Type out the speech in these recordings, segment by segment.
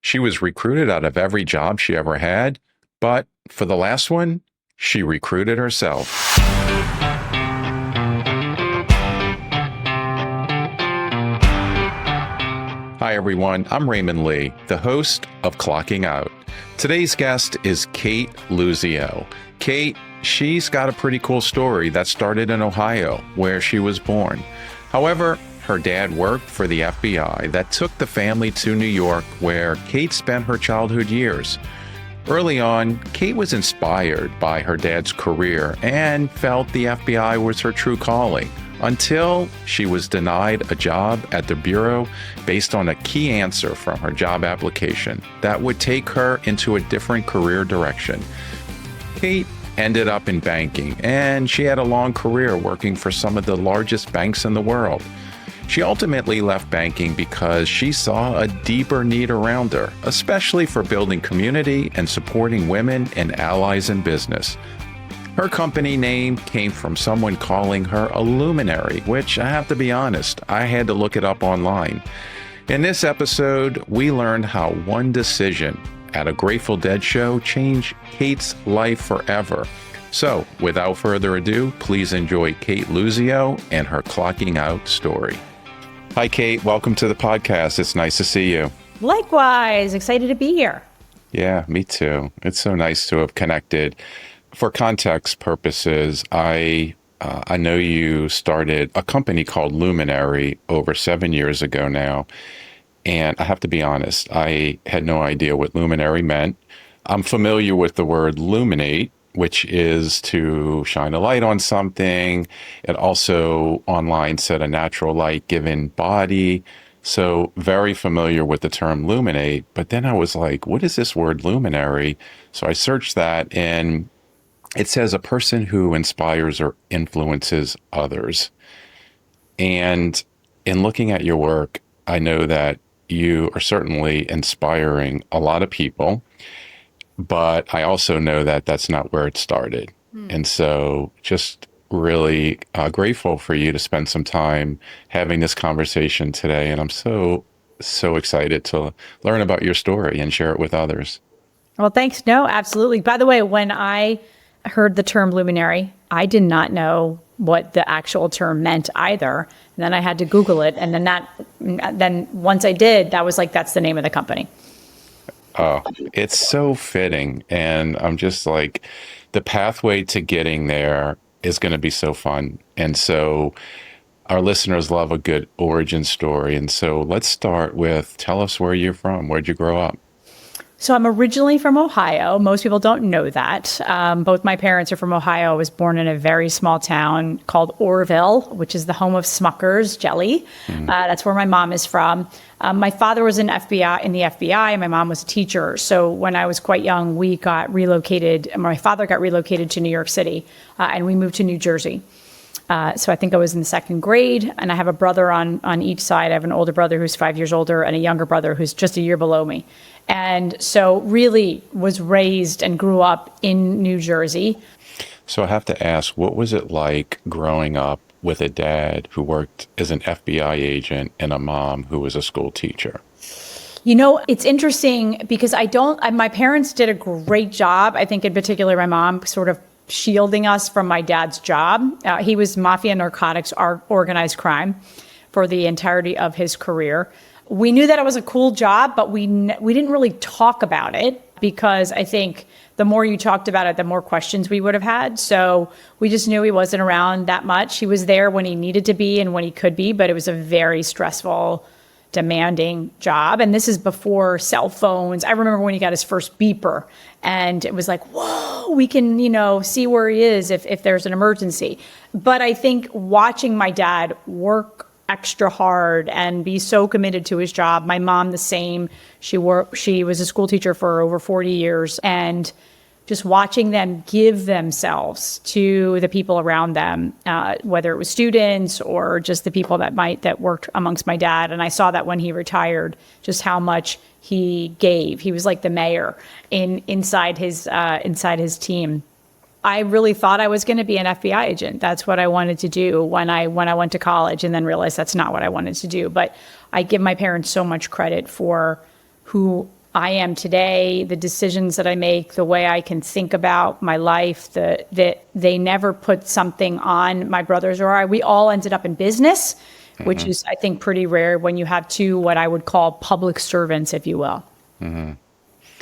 She was recruited out of every job she ever had, but for the last one, she recruited herself. Hi, everyone. I'm Raymond Lee, the host of Clocking Out. Today's guest is Cate Luzio. Cate, she's got a pretty cool story that started in Ohio, where she was born. However, her dad worked for the FBI that took the family to New York, where Cate spent her childhood years. Early on, Cate was inspired by her dad's career and felt the FBI was her true calling, until she was denied a job at the Bureau based on a key answer from her job application that would take her into a different career direction. Cate ended up in banking, and she had a long career working for some of the largest banks in the world. She ultimately left banking because she saw a deeper need around her, especially for building community and supporting women and allies in business. Her company name came from someone calling her a luminary, which I have to be honest, I had to look it up online. In this episode, we learned how one decision at a Grateful Dead show changed Cate's life forever. So, without further ado, please enjoy Cate Luzio and her Clocking Out story. Hi, Cate. Welcome to the podcast. It's nice to see you. Likewise. Excited to be here. Yeah, me too. It's so nice to have connected. For context purposes, I know you started a company called Luminary over 7 years ago now. And I have to be honest, I had no idea what luminary meant. I'm familiar with the word luminate, which is to shine a light on something. It also online said a natural light given body. So very familiar with the term luminate. But then I was like, what is this word luminary? So I searched that, and it says a person who inspires or influences others. And in looking at your work, I know that you are certainly inspiring a lot of people, but I also know that that's not where it started. And so just really grateful for you to spend some time having this conversation today. And I'm so excited to learn about your story and share it with others. Well, thanks. No, absolutely. By the way, when I heard the term luminary, I did not know what the actual term meant either. And then I had to Google it. And then once I did, that was like, that's the name of the company. Oh, it's so fitting. And I'm just like, the pathway to getting there is going to be so fun. And so our listeners love a good origin story. And so let's start with, tell us where you're from. Where'd you grow up? So I'm originally from Ohio. Most people don't know that. Both my parents are from Ohio. I was born in a very small town called Orrville, which is the home of Smucker's jelly. That's where my mom is from. My father was in the FBI, and my mom was a teacher. So when I was quite young, we got relocated. My father got relocated to New York City, and we moved to New Jersey. So I think I was in the second grade, and I have a brother on each side. I have an older brother who's 5 years older and a younger brother who's just a year below me. And so really was raised and grew up in New Jersey. So I have to ask, what was it like growing up with a dad who worked as an FBI agent and a mom who was a school teacher? You know, it's interesting because my parents did a great job. I think in particular, my mom sort of shielding us from my dad's job. He was mafia, narcotics, organized crime for the entirety of his career. We knew that it was a cool job, but we didn't really talk about it because I think the more you talked about it, the more questions we would have had. So we just knew he wasn't around that much. He was there when he needed to be and when he could be, but it was a very stressful, demanding job. And this is before cell phones. I remember when he got his first beeper, and it was like, whoa, we can, see where he is if there's an emergency. But I think watching my dad work extra hard and be so committed to his job. My mom, the same. She was a school teacher for over 40 years, and just watching them give themselves to the people around them, whether it was students or just the people that worked amongst my dad. And I saw that when he retired, just how much he gave. He was like the mayor inside his team. I really thought I was going to be an FBI agent. That's what I wanted to do when I went to college, and then realized that's not what I wanted to do. But I give my parents so much credit for who I am today, the decisions that I make, the way I can think about my life, that they never put something on my brothers or I. We all ended up in business, which is, I think, pretty rare when you have two, what I would call public servants, if you will.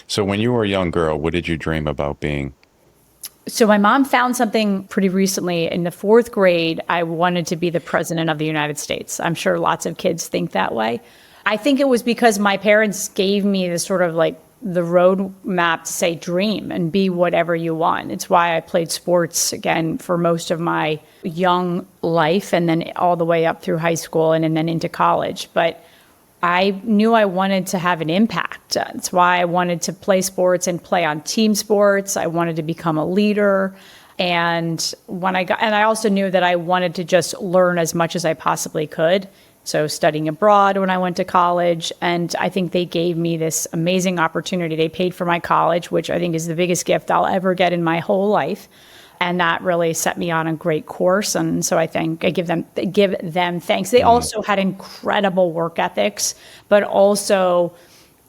So when you were a young girl, what did you dream about being? So my mom found something pretty recently. In the fourth grade, I wanted to be the president of the United States. I'm sure lots of kids think that way. I think it was because my parents gave me the sort of like the roadmap to say dream and be whatever you want. It's why I played sports again for most of my young life and then all the way up through high school and then into college. But I knew I wanted to have an impact. That's why I wanted to play sports and play on team sports. I wanted to become a leader. And I also knew that I wanted to just learn as much as I possibly could. So studying abroad when I went to college, and I think they gave me this amazing opportunity. They paid for my college, which I think is the biggest gift I'll ever get in my whole life. And that really set me on a great course. And so I think I give them thanks. They also had incredible work ethics, but also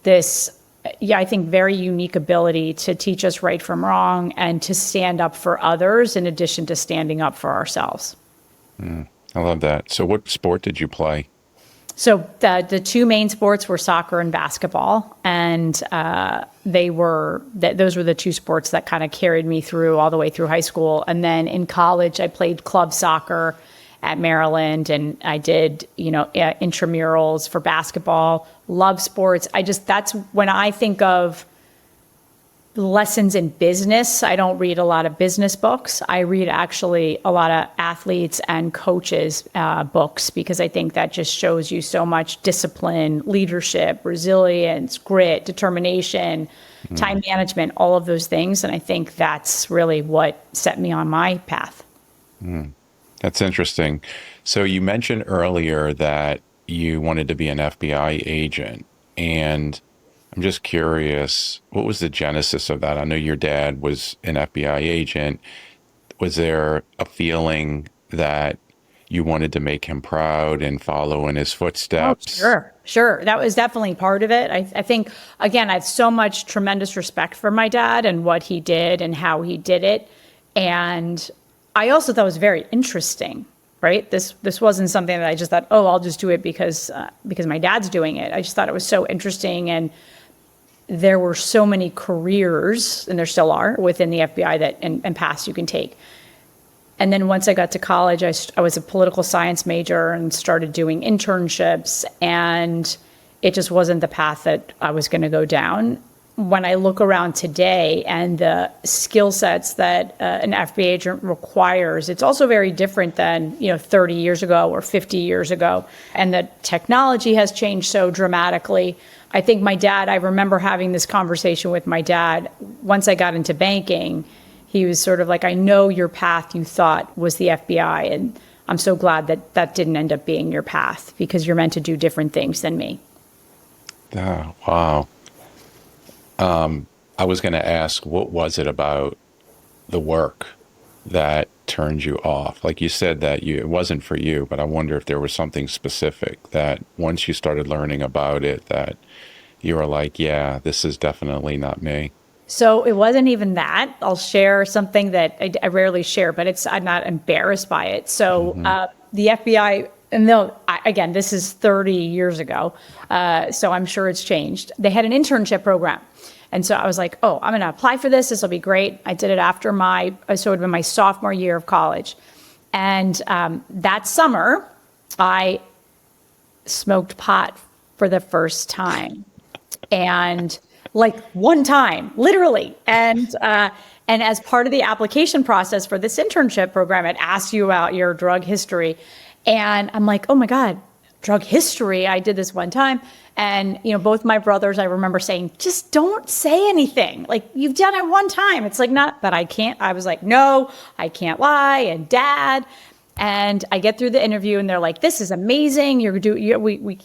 this, I think, very unique ability to teach us right from wrong and to stand up for others in addition to standing up for ourselves. I love that. So what sport did you play? So the two main sports were soccer and basketball, and those were the two sports that kind of carried me through all the way through high school. And then in college, I played club soccer at Maryland, and I did intramurals for basketball. Love sports. That's when I think of lessons in business. I don't read a lot of business books. I read actually a lot of athletes and coaches books, because I think that just shows you so much discipline, leadership, resilience, grit, determination, time management, all of those things. And I think that's really what set me on my path. That's interesting. So you mentioned earlier that you wanted to be an FBI agent, and I'm just curious, what was the genesis of that? I know your dad was an FBI agent. Was there a feeling that you wanted to make him proud and follow in his footsteps? Oh, sure. That was definitely part of it. I think, again, I have so much tremendous respect for my dad and what he did and how he did it. And I also thought it was very interesting, right? This wasn't something that I just thought, I'll just do it because my dad's doing it. I just thought it was so interesting. And there were so many careers, and there still are, within the FBI that and paths you can take. And then once I got to college, I was a political science major and started doing internships, and it just wasn't the path that I was going to go down. When I look around today and the skill sets that an FBI agent requires, it's also very different than 30 years ago or 50 years ago. And the technology has changed so dramatically. I think I remember having this conversation with my dad once I got into banking. He was sort of like, I know your path you thought was the FBI, and I'm so glad that didn't end up being your path, because you're meant to do different things than me. Oh, wow. I was going to ask, what was it about the work that turned you off? Like you said that it wasn't for you, but I wonder if there was something specific that once you started learning about it, that you were like, yeah, this is definitely not me. So it wasn't even that. I'll share something that I rarely share, but I'm not embarrassed by it. So the FBI, and again, this is 30 years ago, so I'm sure it's changed. They had an internship program. And so I was like, I'm going to apply for this. This will be great. I did it after so it would have been my sophomore year of college. And that summer, I smoked pot for the first time. And like one time, literally. And as part of the application process for this internship program, it asks you about your drug history. And I'm like, oh my God, drug history. I did this one time. And, both my brothers, I remember saying, just don't say anything. Like, you've done it one time. It's like, not that I can't. I was like, no, I can't lie. And Dad. And I get through the interview and they're like, this is amazing. We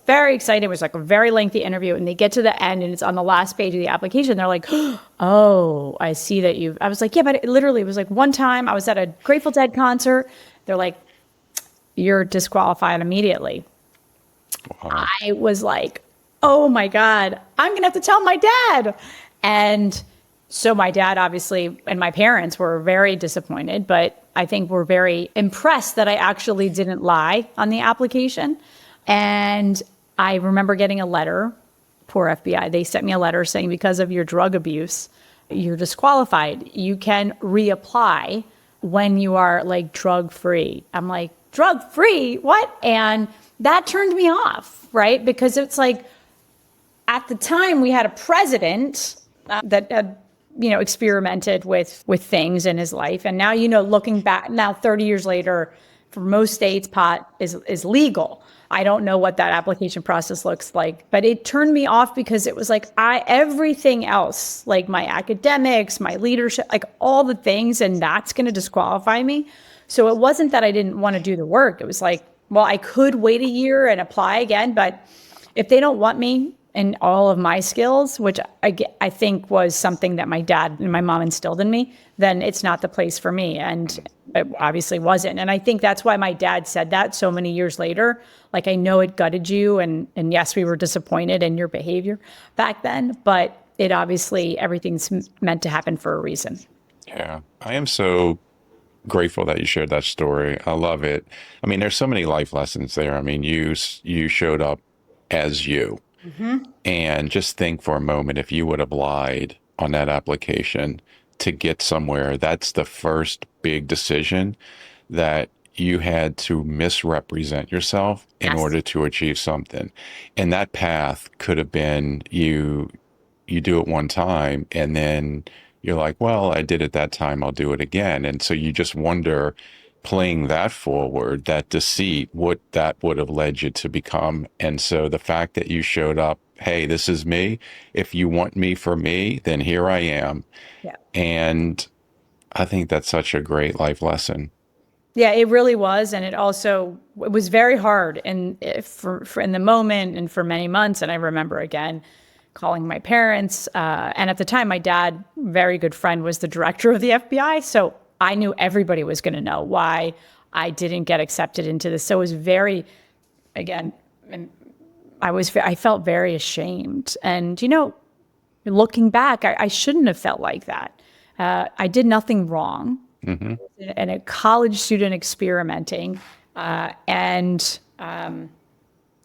very excited. It was like a very lengthy interview. And they get to the end and it's on the last page of the application. They're like, oh, I see that I was like, yeah, but it literally was like one time I was at a Grateful Dead concert. They're like, you're disqualified immediately. Wow. I was like, oh my God, I'm going to have to tell my dad. And so my dad, obviously, and my parents were very disappointed, but I think were very impressed that I actually didn't lie on the application. And I remember getting a letter, poor FBI. They sent me a letter saying, because of your drug abuse, you're disqualified. You can reapply when you are like drug free. I'm like, drug free? What? And that turned me off, right? Because it's like, at the time we had a president that had, experimented with things in his life. And now, looking back now 30 years later, for most states, pot is legal. I don't know what that application process looks like, but it turned me off because it was like everything else, like my academics, my leadership, like all the things, and that's going to disqualify me. So it wasn't that I didn't want to do the work. It was like, well, I could wait a year and apply again, but if they don't want me and all of my skills, which I think was something that my dad and my mom instilled in me, then it's not the place for me. And it obviously wasn't. And I think that's why my dad said that so many years later. Like, I know it gutted you. And yes, we were disappointed in your behavior back then, but it obviously, everything's meant to happen for a reason. Yeah, I am so grateful that you shared that story. I love it. I mean, there's so many life lessons there. I mean, you showed up as you. Mm-hmm. And just think for a moment, if you would have lied on that application to get somewhere, that's the first big decision that you had to misrepresent yourself in order to achieve something. And that path could have been you do it one time and then you're like, well, I did it that time, I'll do it again. And so you just wonder, playing that forward, that deceit, what that would have led you to become. And so the fact that you showed up, hey, this is me. If you want me for me, then here I am. Yeah. And I think that's such a great life lesson. Yeah, it really was. And it was very hard for in the moment and for many months. And I remember, again, calling my parents. And at the time, my dad, very good friend, was the director of the FBI. So I knew everybody was going to know why I didn't get accepted into this. So it was very, again, I felt very ashamed. And, looking back, I shouldn't have felt like that. I did nothing wrong. Mm-hmm. And a college student experimenting. And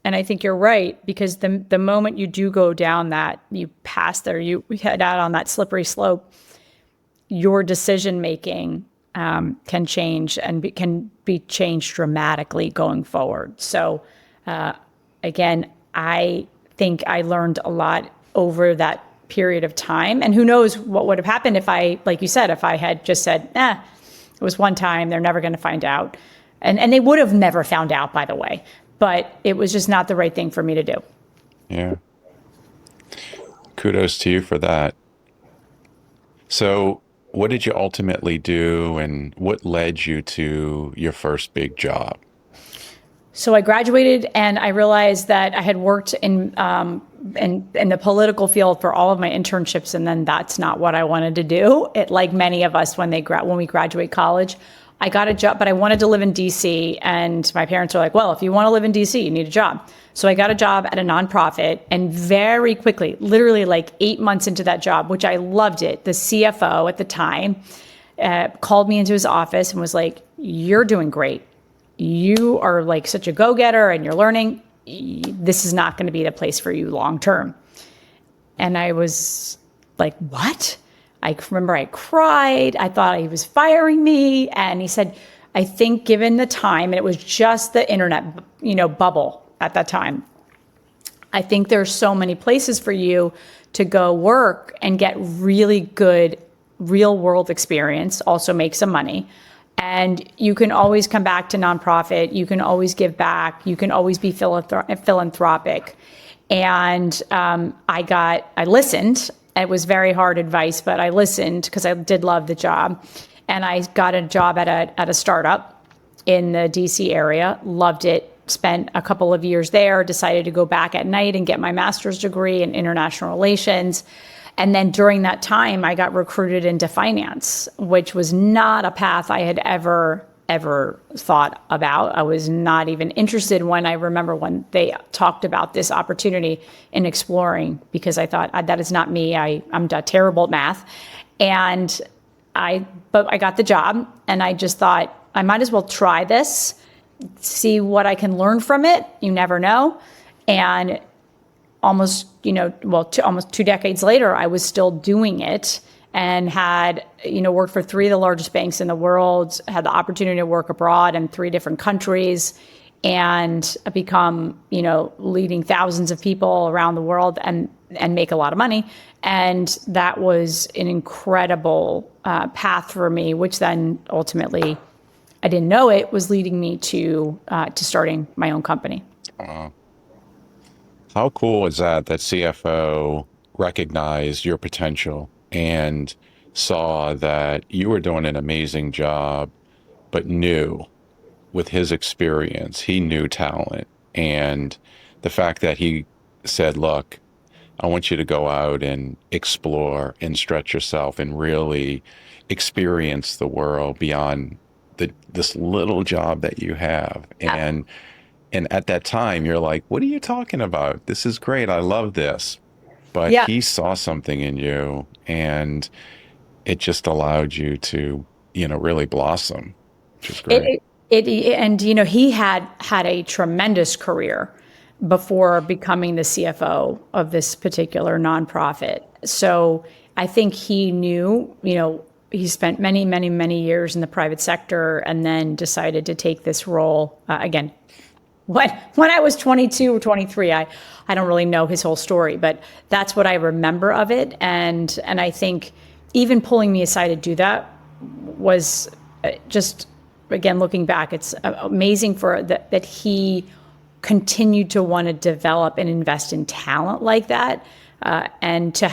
I think you're right, because the moment you do go down that, you pass there, you head out on that slippery slope, your decision making can change and can be changed dramatically going forward. So again, I think I learned a lot over that period of time. And who knows what would have happened if I, like you said, if I had just said, it was one time, they're never going to find out. And they would have never found out, by the way. But it was just not the right thing for me to do. Yeah. Kudos to you for that. So what did you ultimately do, and what led you to your first big job? So I graduated, and I realized that I had worked in the political field for all of my internships, and then that's not what I wanted to do. Like many of us, when we graduate college, I got a job, but I wanted to live in D.C. And my parents were like, well, if you want to live in D.C., you need a job. So I got a job at a nonprofit, and very quickly, literally like 8 months into that job, which I loved it, the CFO at the time called me into his office and was like, you're doing great. You are like such a go-getter and you're learning. This is not going to be the place for you long term. And I was like, what? I remember I cried. I thought he was firing me. And he said, I think given the time, and it was just the internet, bubble at that time, I think there's so many places for you to go work and get really good real world experience, also make some money. And you can always come back to nonprofit. You can always give back. You can always be philanthropic. And I listened. It was very hard advice, but I listened because I did love the job. And I got a job at a startup in the DC area, loved it, spent a couple of years there, decided to go back at night and get my master's degree in international relations. And then during that time, I got recruited into finance, which was not a path I had ever ever thought about. I was not even interested when I remember when they talked about this opportunity in exploring, because I thought that is not me. I'm terrible at math. But I got the job, and I just thought I might as well try this, see what I can learn from it. You never know. And almost 2 decades later, I was still doing it, and had, worked for 3 of the largest banks in the world, had the opportunity to work abroad in 3 different countries, and become, leading thousands of people around the world and make a lot of money. And that was an incredible path for me, which then ultimately, I didn't know it was leading me to starting my own company. How cool is that CFO recognized your potential and saw that you were doing an amazing job, but knew with his experience, he knew talent. And the fact that he said, look, I want you to go out and explore and stretch yourself and really experience the world beyond this little job that you have. And at that time, you're like, what are you talking about? This is great. I love this. But Yeah. he saw something in you, and it just allowed you to, really blossom, which is great. He had a tremendous career before becoming the CFO of this particular nonprofit. So I think he knew, he spent many, many, many years in the private sector, and then decided to take this role again. When I was 22 or 23, I don't really know his whole story, but that's what I remember of it. And I think even pulling me aside to do that was just, again, looking back, it's amazing that he continued to want to develop and invest in talent like that, and to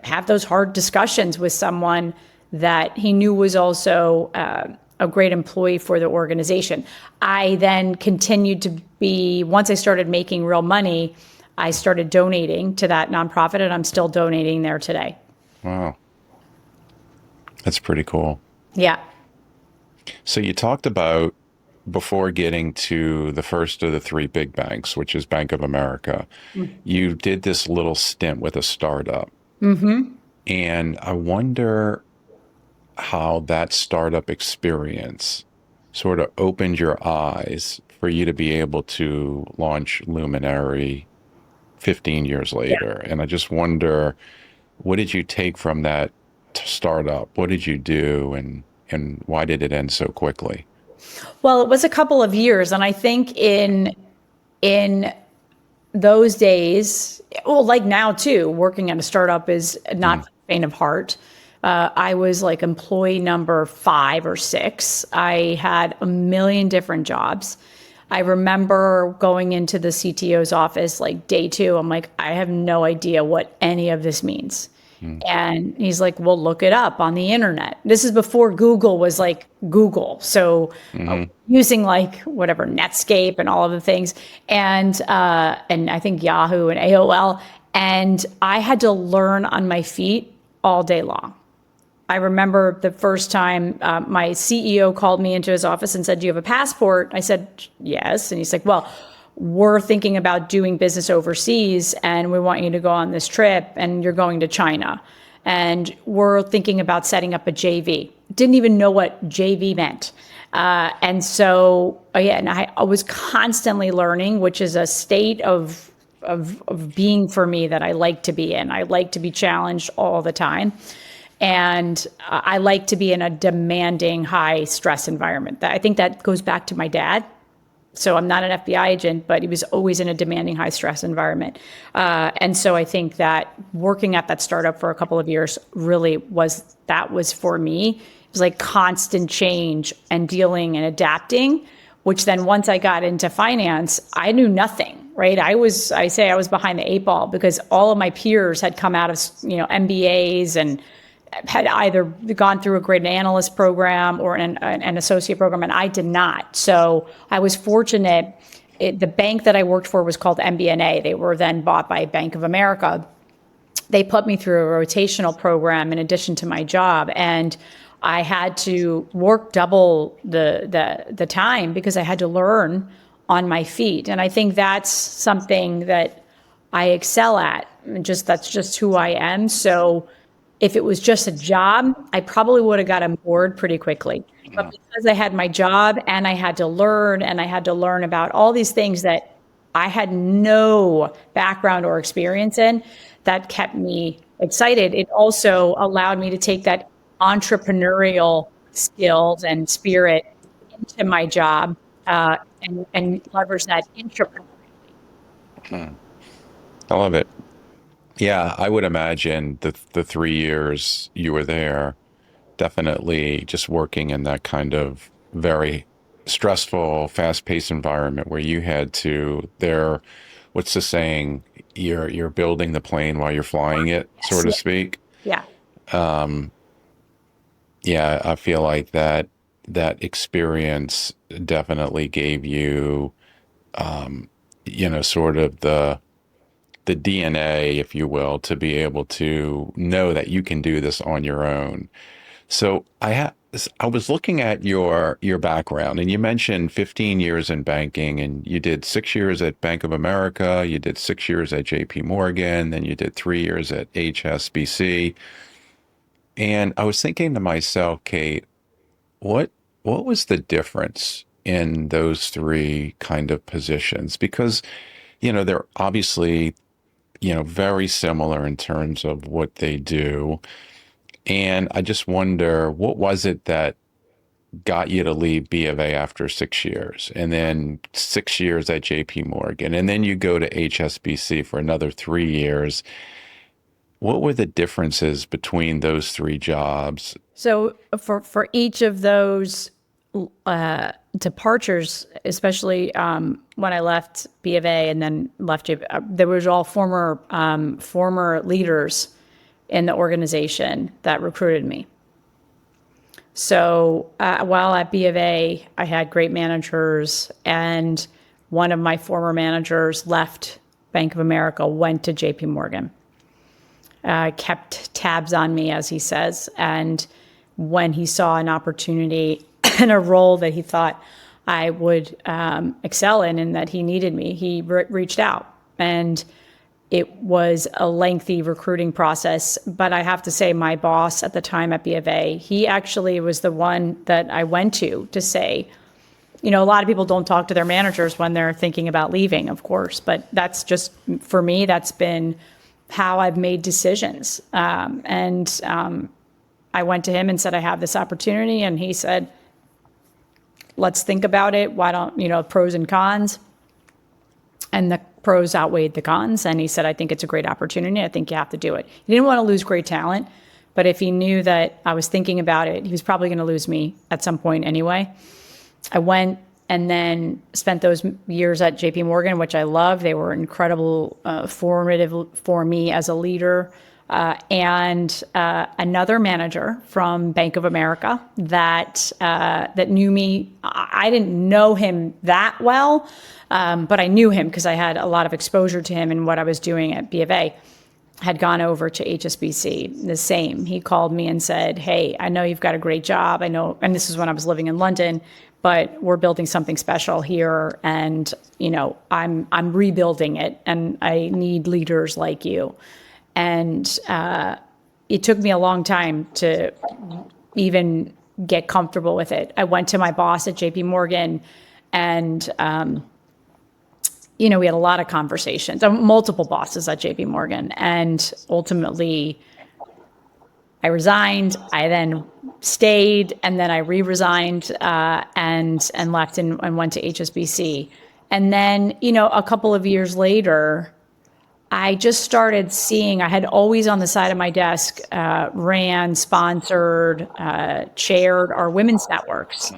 have those hard discussions with someone that he knew was also a great employee for the organization. I then continued to once I started making real money, I started donating to that nonprofit, and I'm still donating there today. Wow. That's pretty cool. Yeah. So you talked about, before getting to the first of the 3 big banks, which is Bank of America, you did this little stint with a startup. Mm-hmm. And I wonder how that startup experience sort of opened your eyes for you to be able to launch Luminary 15 years later. Yeah. And I just wonder, what did you take from that startup? What did you do, and why did it end so quickly? Well, it was a couple of years, and I think in those days, well, like now too, working at a startup is not faint of heart. I was like employee number 5 or 6. I had a million different jobs. I remember going into the CTO's office like day 2. I'm like, I have no idea what any of this means. And he's like, well, look it up on the internet. This is before Google was like Google. So using like whatever, Netscape and all of the things. And I think Yahoo and AOL. And I had to learn on my feet all day long. I remember the first time my CEO called me into his office and said, do you have a passport? I said, yes. And he's like, well, we're thinking about doing business overseas, and we want you to go on this trip, and you're going to China. And we're thinking about setting up a JV. Didn't even know what JV meant. And I was constantly learning, which is a state of being for me that I like to be in. I like to be challenged all the time. And I like to be in a demanding, high stress environment. I think that goes back to my dad. So I'm not an FBI agent, but he was always in a demanding, high stress environment. And so I think that working at that startup for a couple of years really was for me. It was like constant change and dealing and adapting, which then once I got into finance, I knew nothing, right? I was behind the 8 ball, because all of my peers had come out of, MBAs and had either gone through a grade analyst program or an associate program, and I did not. So I was fortunate. The bank that I worked for was called MBNA. They were then bought by Bank of America. They put me through a rotational program in addition to my job, and I had to work double the time because I had to learn on my feet. And I think that's something that I excel at. That's just who I am. So if it was just a job, I probably would have gotten bored pretty quickly. But because I had my job and I had to learn about all these things that I had no background or experience in, that kept me excited. It also allowed me to take that entrepreneurial skills and spirit into my job and leverage that intrapreneurially. I love it. Yeah, I would imagine the 3 years you were there, definitely just working in that kind of very stressful, fast-paced environment where you had to there, what's the saying? You're building the plane while you're flying it, so to Yeah. speak. Yeah. Yeah, I feel like that experience definitely gave you, sort of the DNA, if you will, to be able to know that you can do this on your own. So I was looking at your background, and you mentioned 15 years in banking, and you did 6 years at Bank of America, you did 6 years at JPMorgan, then you did 3 years at HSBC. And I was thinking to myself, Cate, what what was the difference in those three kind of positions? Because, they're obviously, very similar in terms of what they do. And I just wonder, what was it that got you to leave B of A after 6 years, and then 6 years at JP Morgan, and then you go to HSBC for another 3 years? What were the differences between those three jobs? So for each of those departures, especially when I left B of A and then left JP, there was all former leaders in the organization that recruited me. So while at B of A, I had great managers, and one of my former managers left Bank of America, went to JP Morgan, kept tabs on me, as he says. And when he saw an opportunity in a role that he thought I would excel in and that he needed me, he reached out. And it was a lengthy recruiting process, but I have to say my boss at the time at B of A, he actually was the one that I went to say, a lot of people don't talk to their managers when they're thinking about leaving, of course, but that's just, for me, that's been how I've made decisions. I went to him and said, I have this opportunity. And he said, let's think about it. Why don't, pros and cons. And the pros outweighed the cons. And he said, I think it's a great opportunity. I think you have to do it. He didn't want to lose great talent, but if he knew that I was thinking about it, he was probably going to lose me at some point anyway. I went and then spent those years at JP Morgan, which I loved. They were incredible, formative for me as a leader. And another manager from Bank of America that knew me. I didn't know him that well, but I knew him because I had a lot of exposure to him and what I was doing at B of A. Had gone over to HSBC, the same. He called me and said, hey, I know you've got a great job. I know, and this is when I was living in London, but we're building something special here, and I'm rebuilding it, and I need leaders like you. And it took me a long time to even get comfortable with it. I went to my boss at JP Morgan, and we had a lot of conversations, multiple bosses at JP Morgan, and ultimately I resigned. I then stayed, and then I re-resigned and left and went to HSBC. And then, a couple of years later, I just started seeing, I had always on the side of my desk, ran, sponsored, chaired our women's networks,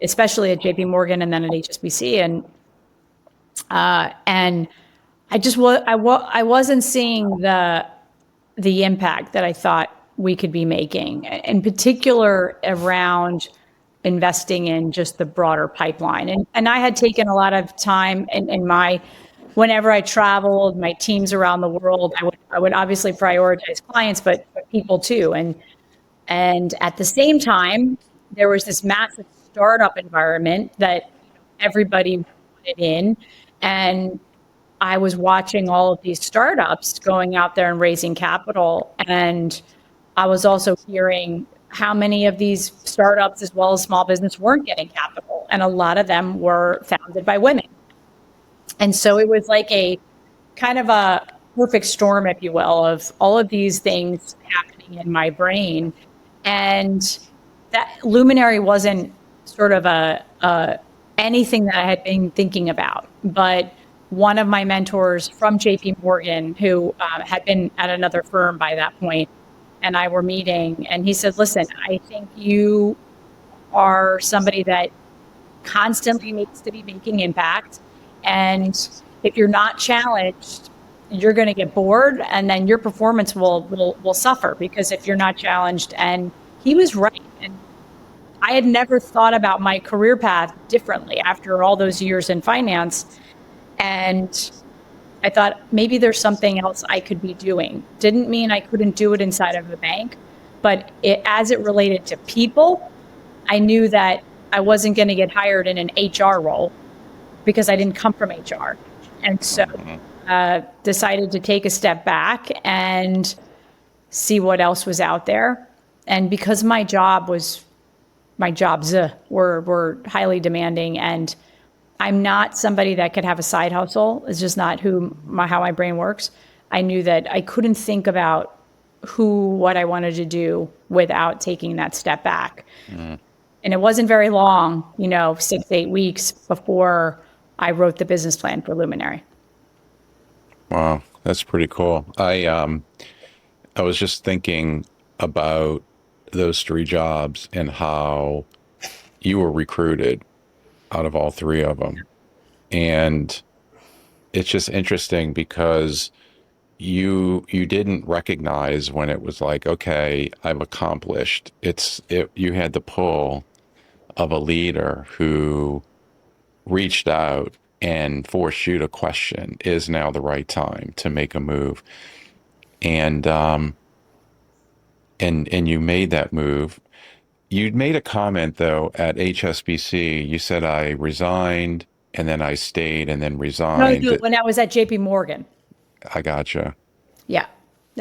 especially at JP Morgan and then at HSBC. And I just I wasn't seeing the impact that I thought we could be making, in particular around investing in just the broader pipeline. And I had taken a lot of time in my, whenever I traveled, my teams around the world, I would obviously prioritize clients, but people too. And And at the same time, there was this massive startup environment that everybody wanted in. And I was watching all of these startups going out there and raising capital. And I was also hearing how many of these startups, as well as small business, weren't getting capital. And a lot of them were founded by women. And so it was like a kind of a perfect storm, if you will, of all of these things happening in my brain. And that Luminary wasn't sort of anything that I had been thinking about. But one of my mentors from JPMorgan, who had been at another firm by that point, and I were meeting, and he said, listen, I think you are somebody that constantly needs to be making impact. And if you're not challenged, you're going to get bored, and then your performance will suffer, because if you're not challenged. And he was right. And I had never thought about my career path differently after all those years in finance. And I thought maybe there's something else I could be doing. Didn't mean I couldn't do it inside of a bank, but as it related to people, I knew that I wasn't going to get hired in an HR role because I didn't come from HR. And so decided to take a step back and see what else was out there. And because my jobs were highly demanding, and I'm not somebody that could have a side hustle. It's just not how my brain works. I knew that I couldn't think about what I wanted to do without taking that step back. Mm. And it wasn't very long, 6 to 8 weeks before I wrote the business plan for Luminary. Wow, that's pretty cool. I was just thinking about those 3 jobs and how you were recruited out of all 3 of them. And it's just interesting because you didn't recognize when it was like, okay, I've accomplished. You had the pull of a leader who reached out and forced you to question, is now the right time to make a move? And you made that move. You made a comment, though, at HSBC. You said, I resigned, and then I stayed, and then resigned. No, when I was at JPMorgan. I gotcha. Yeah.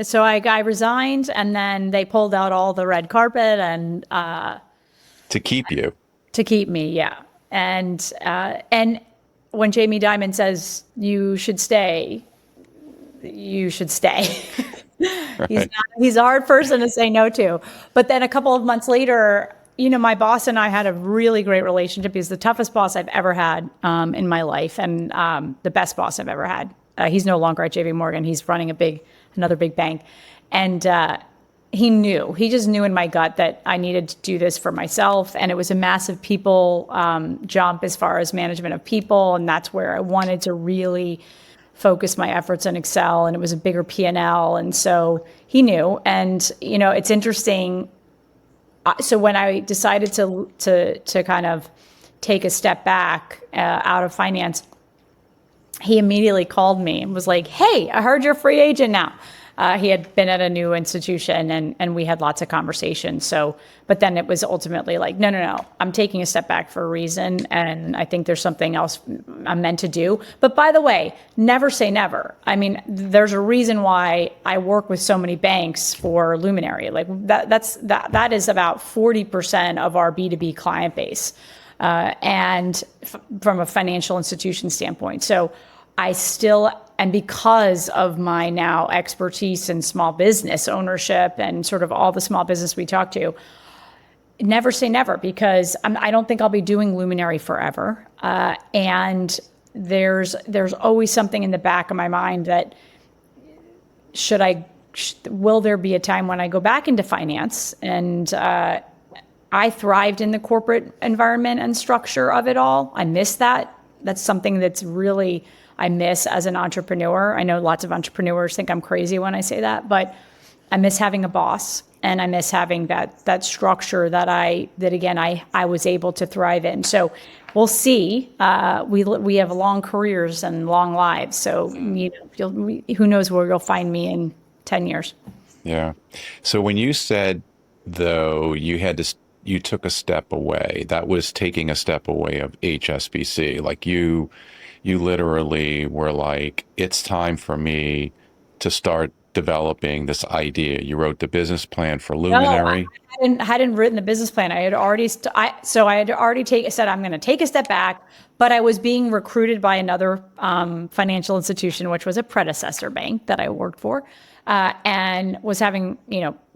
So I resigned, and then they pulled out all the red carpet and to keep you. To keep me, yeah. And when Jamie Dimon says you should stay, you should stay. Right. He's a hard person to say no to. But then a couple of months later, my boss and I had a really great relationship. He's the toughest boss I've ever had in my life, and the best boss I've ever had. He's no longer at JPMorgan. He's running another big bank. And he just knew in my gut that I needed to do this for myself. And it was a massive people jump as far as management of people. And that's where I wanted to really focus my efforts and excel. And it was a bigger P&L. And so he knew. And, it's interesting. So when I decided to kind of take a step back out of finance, he immediately called me and was like, hey, I heard you're a free agent now. He had been at a new institution, and we had lots of conversations. But then it was ultimately like, no, I'm taking a step back for a reason. And I think there's something else I'm meant to do. But by the way, never say never. I mean, there's a reason why I work with so many banks for Luminary. Like that is about 40% of our B2B client base. And from a financial institution standpoint. So I still, and because of my now expertise in small business ownership and sort of all the small business we talk to, never say never, because I don't think I'll be doing Luminary forever. And there's always something in the back of my mind that will there be a time when I go back into finance? And I thrived in the corporate environment and structure of it all. I miss that. That's something that's really I miss as an entrepreneur. I know lots of entrepreneurs think I'm crazy when I say that, but I miss having a boss, and I miss having that structure that I was able to thrive in. So we'll see. We have long careers and long lives. So who knows where you'll find me in 10 years. Yeah. So when you said though, you took a step away. That was taking a step away of HSBC. Like you literally were like, it's time for me to start developing this idea. You wrote the business plan for No, Luminary. I hadn't written the business plan. I had already, I had already said, I'm going to take a step back, but I was being recruited by another financial institution, which was a predecessor bank that I worked for, and was having,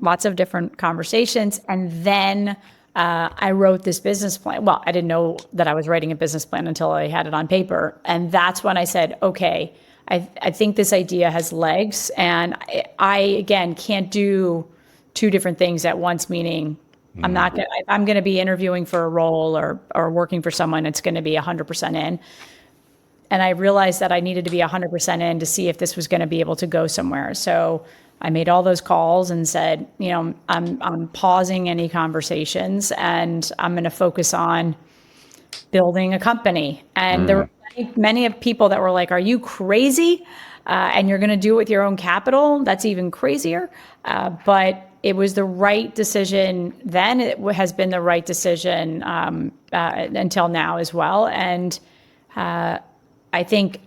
lots of different conversations. And then I wrote this business plan. Well, I didn't know that I was writing a business plan until I had it on paper. And that's when I said, okay, I think this idea has legs. And I again, can't do two different things at once, meaning I'm not going to, I'm going to be interviewing for a role or working for someone, it's going to be 100% in. And I realized that I needed to be 100% in to see if this was going to be able to go somewhere. So I made all those calls and said, I'm pausing any conversations and I'm going to focus on building a company. And there were many of people that were like, are you crazy? And you're going to do it with your own capital? That's even crazier. But it was the right decision then. It has been the right decision until now as well. And I think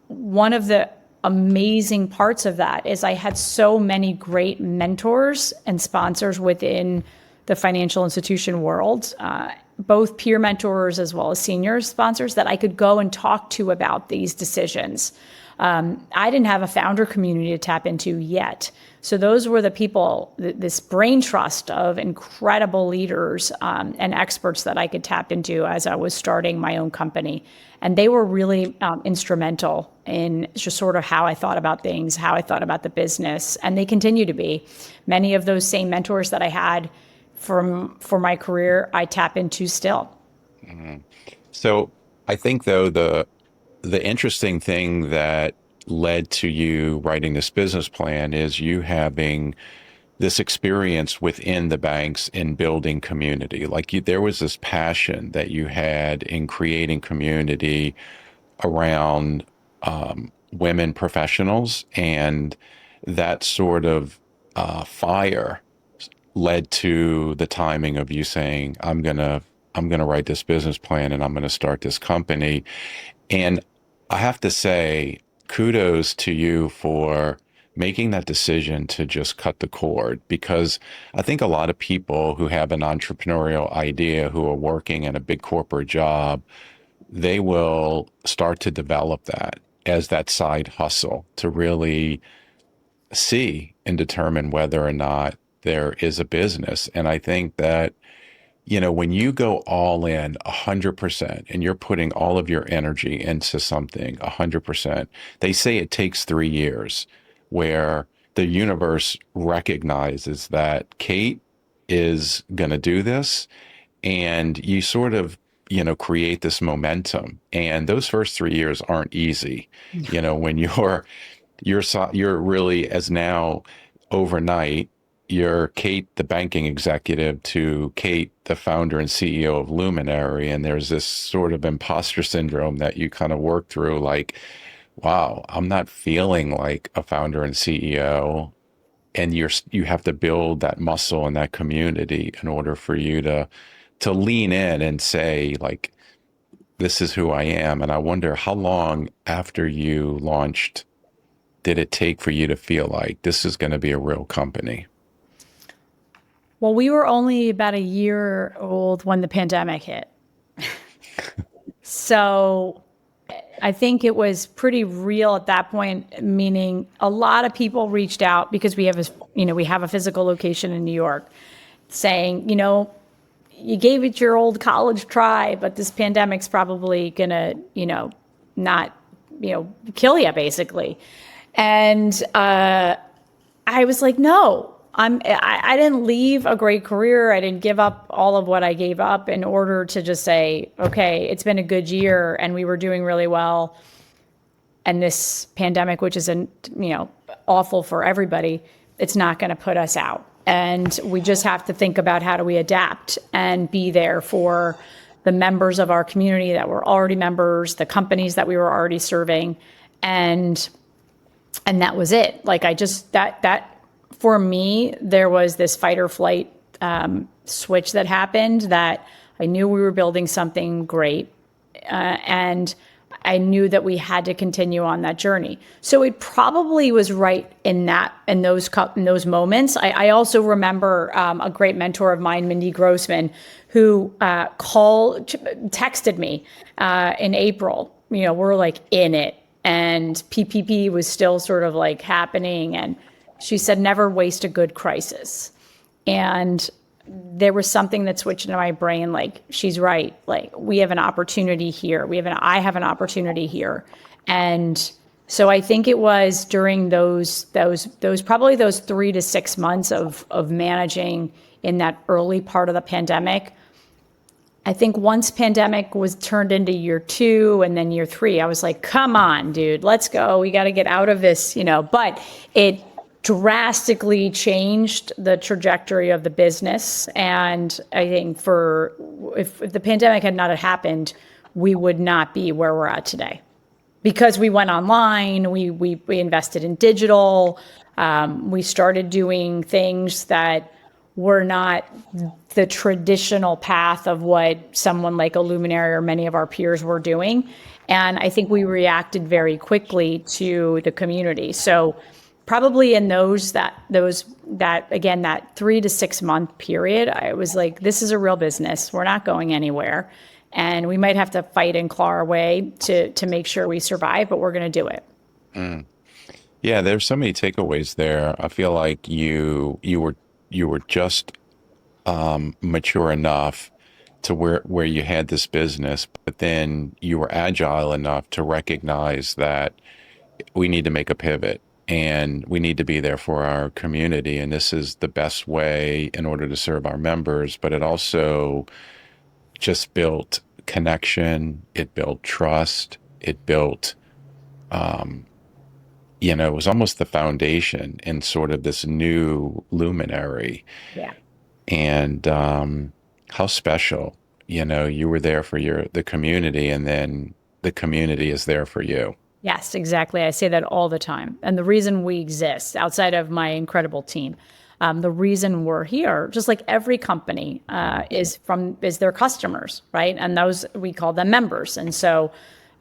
one of the amazing parts of that is I had so many great mentors and sponsors within the financial institution world, both peer mentors as well as senior sponsors that I could go and talk to about these decisions. I didn't have a founder community to tap into yet. So those were the people, this brain trust of incredible leaders and experts that I could tap into as I was starting my own company. And they were really instrumental in just sort of how I thought about things, how I thought about the business. And they continue to be. Many of those same mentors that I had for my career, I tap into still. So I think though the interesting thing that led to you writing this business plan is you having this experience within the banks in building community. Like there was this passion that you had in creating community around women professionals, and that sort of fire led to the timing of you saying, I'm gonna write this business plan and I'm gonna start this company. And I have to say, kudos to you for making that decision to just cut the cord, because I think a lot of people who have an entrepreneurial idea, who are working in a big corporate job, they will start to develop that as that side hustle to really see and determine whether or not there is a business. And I think that when you go all in 100% and you're putting all of your energy into something 100%, they say it takes 3 years where the universe recognizes that Cate is going to do this. And you sort of, create this momentum. And those first 3 years aren't easy. When you're really, as now overnight, you're Cate, the banking executive, to Cate, the founder and CEO of Luminary. And there's this sort of imposter syndrome that you kind of work through, like, wow, I'm not feeling like a founder and CEO. And you have to build that muscle and that community in order for you to lean in and say, like, this is who I am. And I wonder, how long after you launched did it take for you to feel like this is going to be a real company? Well, we were only about a year old when the pandemic hit. So I think it was pretty real at that point, meaning a lot of people reached out because we have a physical location in New York saying, you gave it your old college try, but this pandemic's probably gonna, not, kill you basically. And I was like, no. I didn't leave a great career. I didn't give up all of what I gave up in order to just say, okay, it's been a good year and we were doing really well. And this pandemic, which is awful for everybody, it's not going to put us out. And we just have to think about how do we adapt and be there for the members of our community that were already members, the companies that we were already serving. And that was it. Like that for me, there was this fight or flight switch that happened, that I knew we were building something great, and I knew that we had to continue on that journey. So it probably was right in those moments. I also remember a great mentor of mine, Mindy Grossman, who texted me in April. We're like in it, and PPP was still sort of like happening, and she said, "Never waste a good crisis." And there was something that switched into my brain, like, she's right. Like, we have an opportunity here. I have an opportunity here. And so I think it was during those probably those 3 to 6 months of managing in that early part of the pandemic. I think once pandemic was turned into year 2 and then year 3, I was like, come on, dude, let's go. We got to get out of this, but it drastically changed the trajectory of the business. And I think if the pandemic had not happened, we would not be where we're at today, because we went online, we invested in digital, we started doing things that were not the traditional path of what someone like a Luminary or many of our peers were doing. And I think we reacted very quickly to the community. So probably in that 3 to 6 month period, I was like, this is a real business. We're not going anywhere. And we might have to fight and claw our way to make sure we survive, but we're going to do it. Yeah, there's so many takeaways there. I feel like you were just mature enough to where you had this business, but then you were agile enough to recognize that we need to make a pivot. And we need to be there for our community. And this is the best way in order to serve our members. But it also just built connection. It built trust. It built, it was almost the foundation in sort of this new Luminary. Yeah. And how special, you were there for the community, and then the community is there for you. Yes, exactly. I say that all the time. And the reason we exist, outside of my incredible team, the reason we're here, just like every company, is their customers, right? And those, we call them members. And so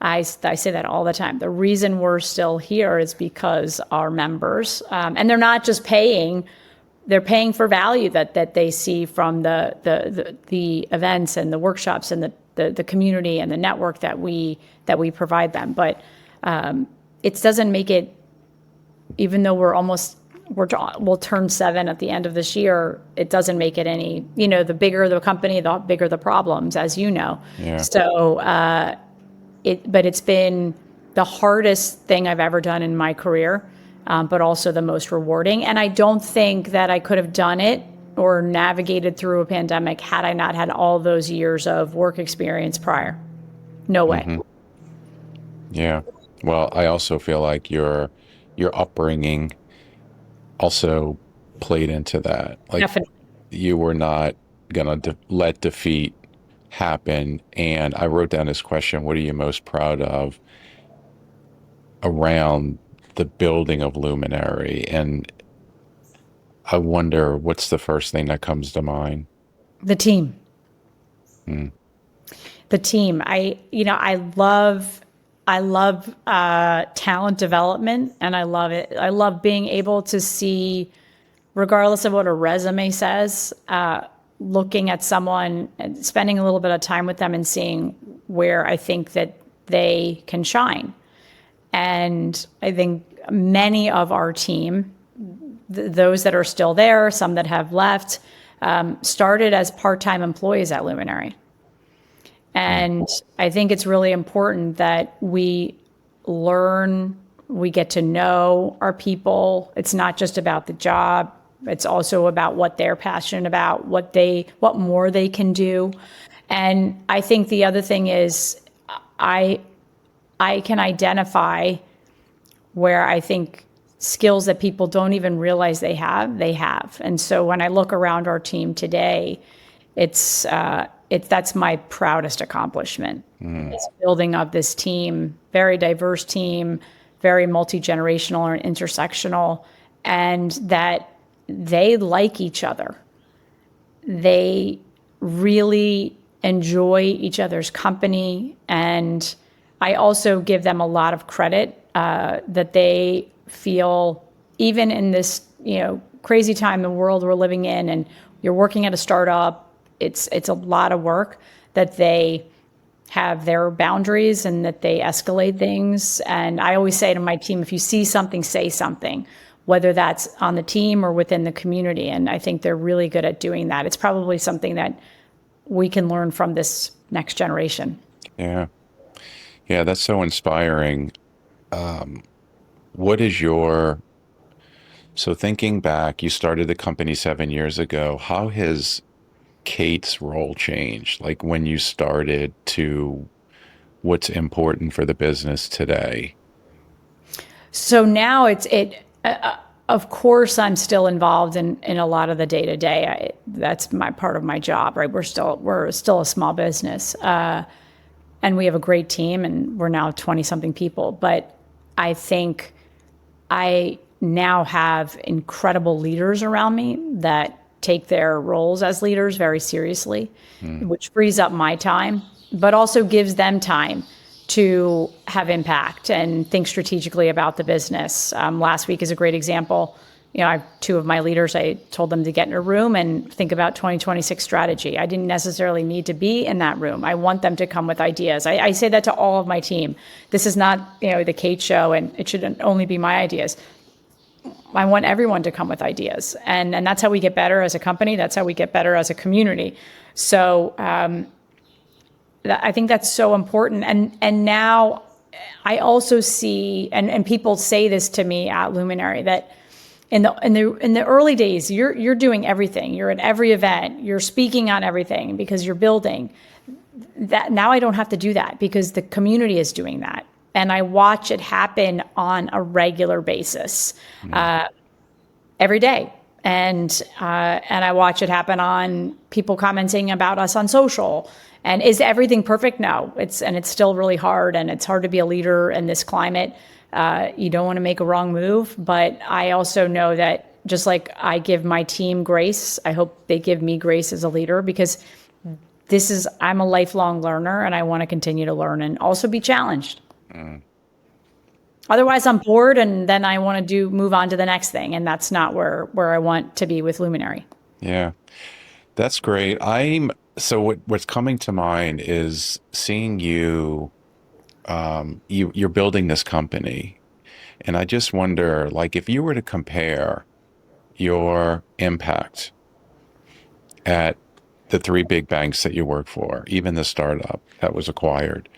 I say that all the time. The reason we're still here is because our members, and they're not just paying, they're paying for value that they see from the events and the workshops and the community and the network that we provide them. But it doesn't make it, even though we'll turn 7 at the end of this year, it doesn't make it any, the bigger the company, the bigger the problems, as you know. Yeah. So, but it's been the hardest thing I've ever done in my career, but also the most rewarding. And I don't think that I could have done it or navigated through a pandemic had I not had all those years of work experience prior. No way. Mm-hmm. Yeah. Well, I also feel like your upbringing also played into that. Like, Definitely. You were not going to let defeat happen. And I wrote down this question: what are you most proud of around the building of Luminary? And I wonder, what's the first thing that comes to mind? The team. The team. I love talent development, and I love it. I love being able to see, regardless of what a resume says, looking at someone and spending a little bit of time with them and seeing where I think that they can shine. And I think many of our team, those that are still there, some that have left, started as part-time employees at Luminary. And I think it's really important that we learn, we get to know our people. It's not just about the job. It's also about what they're passionate about, what more they can do. And I think the other thing is I can identify where I think skills that people don't even realize they have. And so when I look around our team today, that's my proudest accomplishment. It's building up this team, very diverse team, very multi-generational and intersectional, and that they like each other. they really enjoy each other's company. And I also give them a lot of credit that they feel, even in this, crazy time, the world we're living in, and you're working at a startup, it's a lot of work, that they have their boundaries and that they escalate things. And I always say to my team, if you see something, say something, whether that's on the team or within the community. And I think they're really good at doing that. It's probably something that we can learn from this next generation. Yeah. Yeah, that's so inspiring. What is so thinking back, you started the company 7 years ago. How has Cate's role changed? Like when you started to what's important for the business today? So now of course, I'm still involved in a lot of the day to day. That's my part of my job, right? We're still a small business, and we have a great team, and we're now 20 something people. But I think I now have incredible leaders around me that take their roles as leaders very seriously, which frees up my time, but also gives them time to have impact and think strategically about the business. Last week is a great example. I have two of my leaders, I told them to get in a room and think about 2026 strategy. I didn't necessarily need to be in that room. I want them to come with ideas. I say that to all of my team. This is not, the Cate show, and it shouldn't only be my ideas. I want everyone to come with ideas. And that's how we get better as a company. That's how we get better as a community. So, I think that's so important. And now I also see, and people say this to me at Luminary, that in the early days, you're doing everything. You're at every event. You're speaking on everything because you're building. That now I don't have to do that because the community is doing that, and I watch it happen on a regular basis, every day. And I watch it happen on people commenting about us on social. And is everything perfect? No, it's still really hard, and it's hard to be a leader in this climate. You don't want to make a wrong move, but I also know that just like I give my team grace, I hope they give me grace as a leader, because I'm a lifelong learner, and I want to continue to learn and also be challenged. Otherwise, I'm bored, and then I want to move on to the next thing, and that's not where I want to be with Luminary. Yeah, that's great. So what's coming to mind is seeing you're building this company. And I just wonder, like, if you were to compare your impact at the three big banks that you work for, even the startup that was acquired,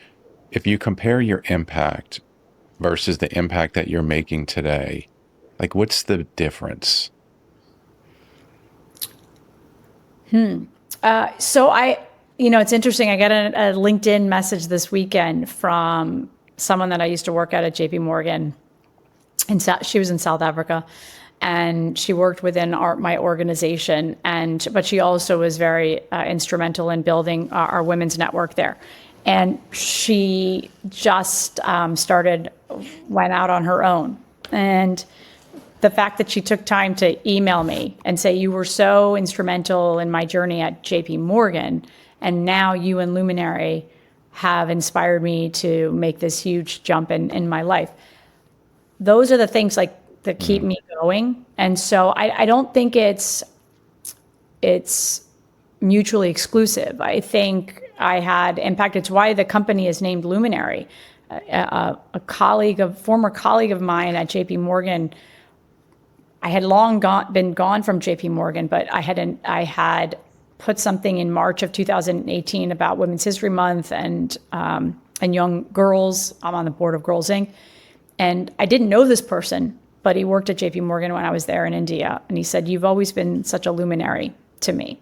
if you compare your impact versus the impact that you're making today, like, what's the difference? So it's interesting. I got a LinkedIn message this weekend from someone that I used to work at JPMorgan. She was in South Africa, and she worked within my organization. But she also was very instrumental in building our women's network there. And she just went out on her own. And the fact that she took time to email me and say, you were so instrumental in my journey at JPMorgan, and now you and Luminary have inspired me to make this huge jump in my life. Those are the things that keep me going. And so I don't think it's mutually exclusive. I think I had impact. It's why the company is named Luminary. A former colleague of mine at JPMorgan, I had long been gone from JPMorgan, but I had put something in March of 2018 about Women's History Month and young girls. I'm on the board of Girls Inc. And I didn't know this person, but he worked at JPMorgan when I was there in India. And he said, "You've always been such a luminary to me."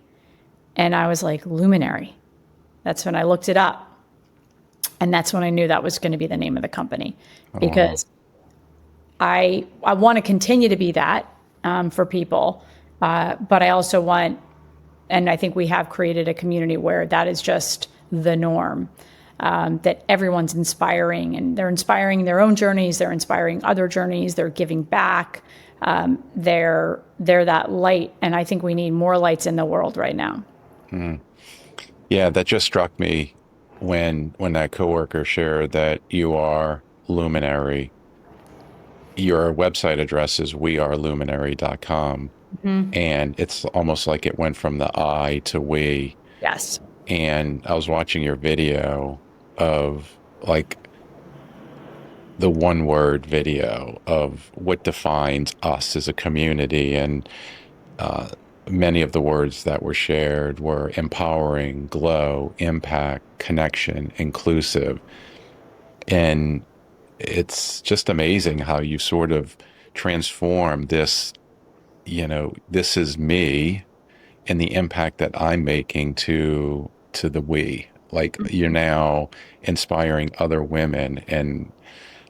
And I was like, Luminary? That's when I looked it up. And that's when I knew that was going to be the name of the company, because I want to continue to be that for people. But I also want, and I think we have created a community where that is just the norm. that everyone's inspiring, and they're inspiring their own journeys. They're inspiring other journeys. They're giving back. They're that light. And I think we need more lights in the world right now. Yeah, that just struck me when that coworker shared that you are Luminary. Your website address is weareluminary.com. And it's almost like it went from the I to we. Yes. And I was watching your video of like the one word video of what defines us as a community. And many of the words that were shared were empowering, glow, impact, connection, inclusive. And it's just amazing how you sort of transform this, this is me and the impact that I'm making to the we. Like you're now inspiring other women. And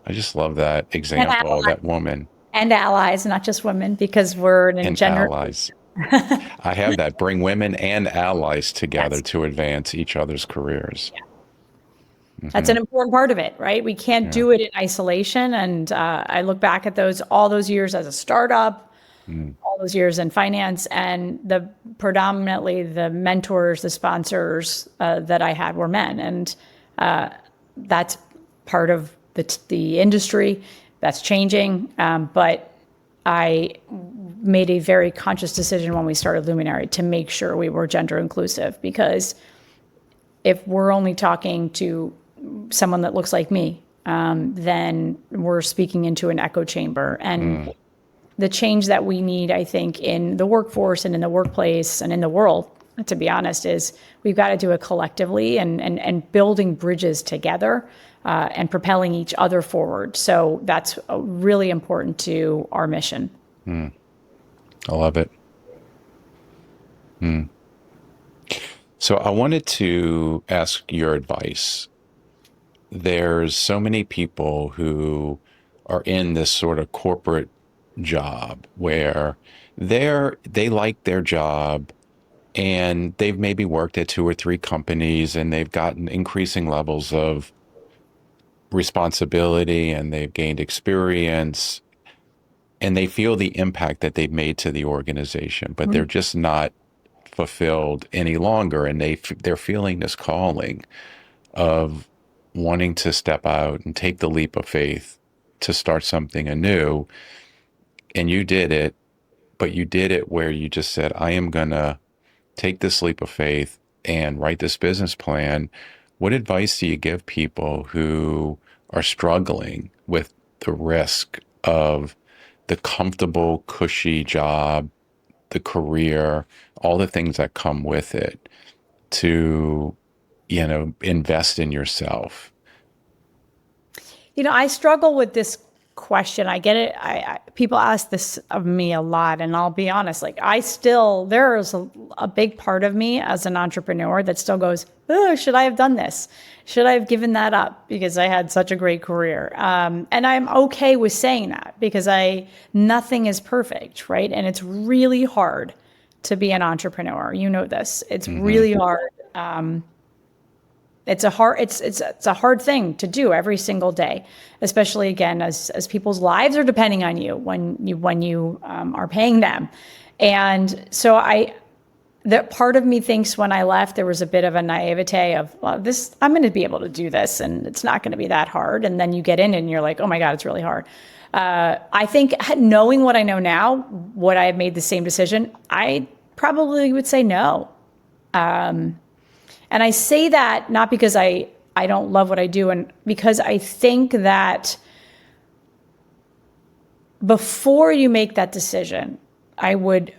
I just love that example, that woman. And allies, not just women, because we're in gender. Allies. I have that. Bring women and allies together to advance each other's careers. Yeah. That's an important part of it, right? We can't do it in isolation. And I look back at all those years as a startup, all those years in finance, and predominantly the mentors, the sponsors that I had were men. And that's part of the industry. That's changing. But I made a very conscious decision when we started Luminary to make sure we were gender inclusive, because if we're only talking to someone that looks like me, then we're speaking into an echo chamber. And the change that we need, I think, in the workforce and in the workplace and in the world, to be honest, is we've got to do it collectively and building bridges together and propelling each other forward. So that's really important to our mission. I love it. So I wanted to ask your advice. There's so many people who are in this sort of corporate job where they like their job and they've maybe worked at 2 or 3 companies and they've gotten increasing levels of responsibility and they've gained experience and they feel the impact that they've made to the organization, but they're just not fulfilled any longer. And they're feeling this calling of wanting to step out and take the leap of faith to start something anew. And you did it, but you did it where you just said, I am going to take this leap of faith and write this business plan. What advice do you give people who are struggling with the risk of the comfortable, cushy job, the career, all the things that come with it, to, invest in yourself? I struggle with this question. I get it. People ask this of me a lot, and I'll be honest, there is a big part of me as an entrepreneur that still goes, oh, should I have done this? Should I have given that up because I had such a great career? And I'm okay with saying that because nothing is perfect, right? And it's really hard to be an entrepreneur. You know this. It's really hard. It's a hard thing to do every single day, especially again as people's lives are depending on you when you are paying them. And so that part of me thinks when I left there was a bit of a naivete of, well, I'm going to be able to do this and it's not going to be that hard. And then you get in and you're like, oh my God, it's really hard. I think knowing what I know now, would I have made the same decision? I probably would say no. And I say that not because I don't love what I do, and because I think that before you make that decision, I would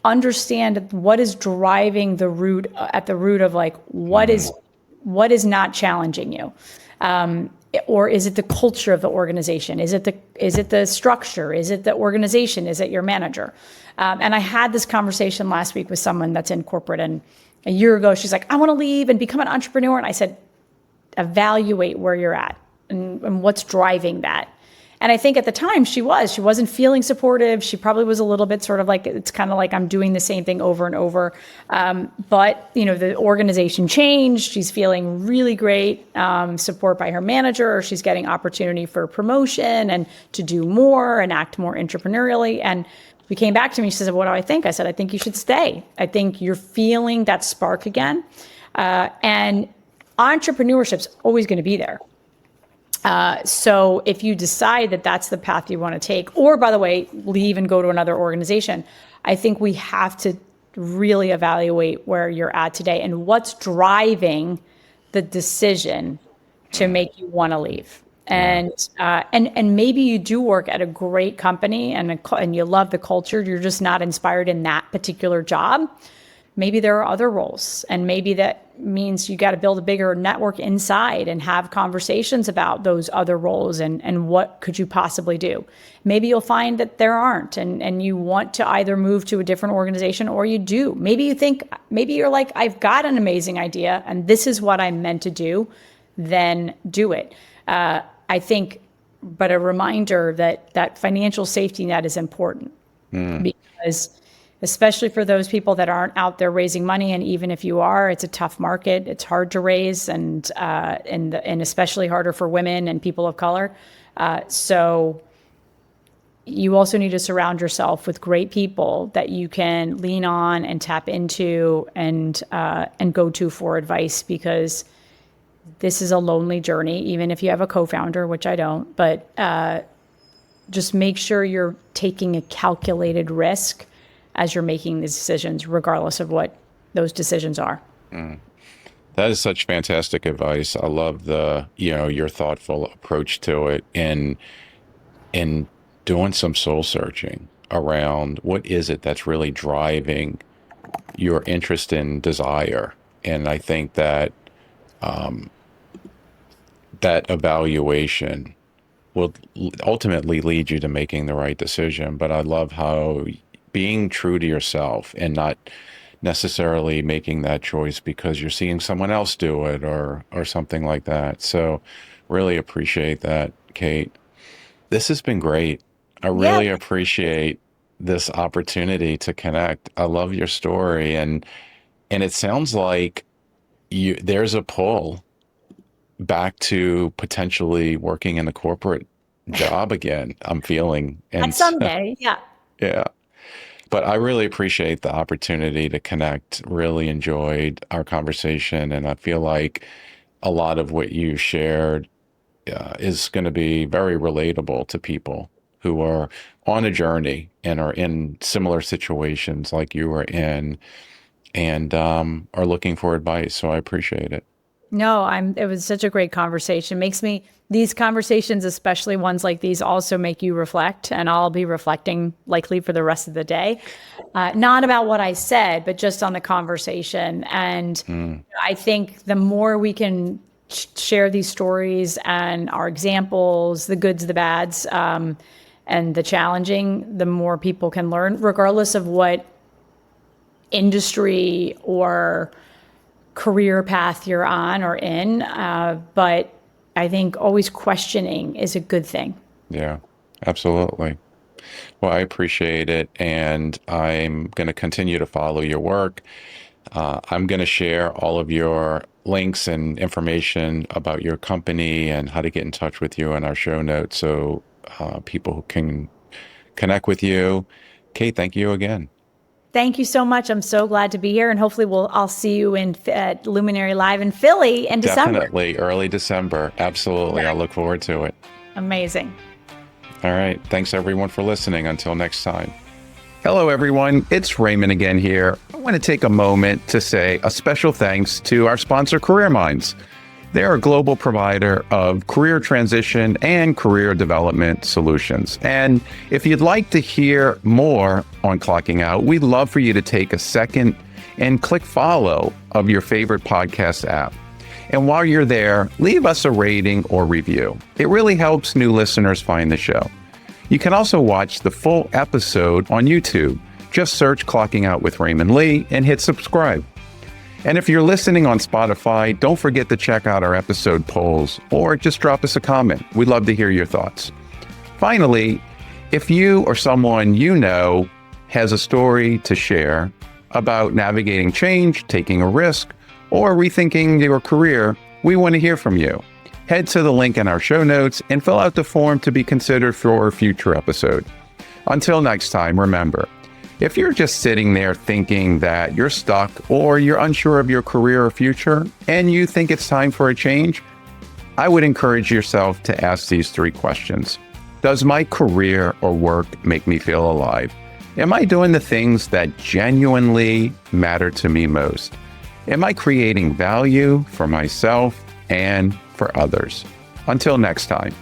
understand what is driving at the root of like, what is not challenging you? Or is it the culture of the organization? Is it the structure? Is it the organization? Is it your manager? And I had this conversation last week with someone that's in corporate, and a year ago, she's like, I want to leave and become an entrepreneur. And I said, evaluate where you're at and what's driving that. And I think at the time she wasn't feeling supportive. She probably was a little bit sort of like, it's kind of like I'm doing the same thing over and over. But, the organization changed. She's feeling really great support by her manager. She's getting opportunity for promotion and to do more and act more entrepreneurially. And we came back to me. She said, what do I think? I said, I think you should stay. I think you're feeling that spark again. And entrepreneurship's always going to be there. So if you decide that that's the path you want to take, or by the way, leave and go to another organization, I think we have to really evaluate where you're at today and what's driving the decision to make you want to leave. And maybe you do work at a great company and you love the culture. You're just not inspired in that particular job. Maybe there are other roles, and maybe that means you got to build a bigger network inside and have conversations about those other roles and what could you possibly do. Maybe you'll find that there aren't, and you want to either move to a different organization or you do. Maybe you're like, I've got an amazing idea and this is what I'm meant to do, then do it. I think, but a reminder that financial safety net is important because especially for those people that aren't out there raising money. And even if you are, it's a tough market. It's hard to raise and especially harder for women and people of color. So you also need to surround yourself with great people that you can lean on and tap into and go to for advice, because this is a lonely journey, even if you have a co-founder, which I don't, but just make sure you're taking a calculated risk as you're making these decisions, regardless of what those decisions are. That is such fantastic advice. I love your thoughtful approach to it and doing some soul searching around what is it that's really driving your interest and desire. And I think that that evaluation will ultimately lead you to making the right decision. But I love how being true to yourself and not necessarily making that choice because you're seeing someone else do it or something like that. So really appreciate that, Cate. This has been great. I really appreciate this opportunity to connect. I love your story, and it sounds like there's a pull back to potentially working in a corporate job again, I'm feeling. And someday, yeah. But I really appreciate the opportunity to connect. Really enjoyed our conversation. And I feel like a lot of what you shared is going to be very relatable to people who are on a journey and are in similar situations like you were in and are looking for advice. So I appreciate it. No, it was such a great conversation. These conversations, especially ones like these, also make you reflect, and I'll be reflecting likely for the rest of the day. Not about what I said, but just on the conversation. And I think the more we can share these stories and our examples, the goods, the bads, and the challenging, the more people can learn, regardless of what industry or career path you're on or in. But I think always questioning is a good thing. Yeah, absolutely. Well, I appreciate it. And I'm going to continue to follow your work. I'm going to share all of your links and information about your company and how to get in touch with you in our show notes so people can connect with you. Cate, thank you again. Thank you so much. I'm so glad to be here, and hopefully I'll see you at Luminary Live in Philly in December. Definitely, early December. Absolutely. I look forward to it. Amazing. All right. Thanks, everyone, for listening. Until next time. Hello, everyone. It's Raymond again here. I want to take a moment to say a special thanks to our sponsor, Career Minds. They're a global provider of career transition and career development solutions. And if you'd like to hear more on Clocking Out, we'd love for you to take a second and click follow of your favorite podcast app. And while you're there, leave us a rating or review. It really helps new listeners find the show. You can also watch the full episode on YouTube. Just search Clocking Out with Raymond Lee and hit subscribe. And if you're listening on Spotify, don't forget to check out our episode polls or just drop us a comment. We'd love to hear your thoughts. Finally, if you or someone you know has a story to share about navigating change, taking a risk, or rethinking your career, we want to hear from you. Head to the link in our show notes and fill out the form to be considered for a future episode. Until next time, remember, if you're just sitting there thinking that you're stuck or you're unsure of your career or future and you think it's time for a change, I would encourage yourself to ask these 3 questions. Does my career or work make me feel alive? Am I doing the things that genuinely matter to me most? Am I creating value for myself and for others? Until next time.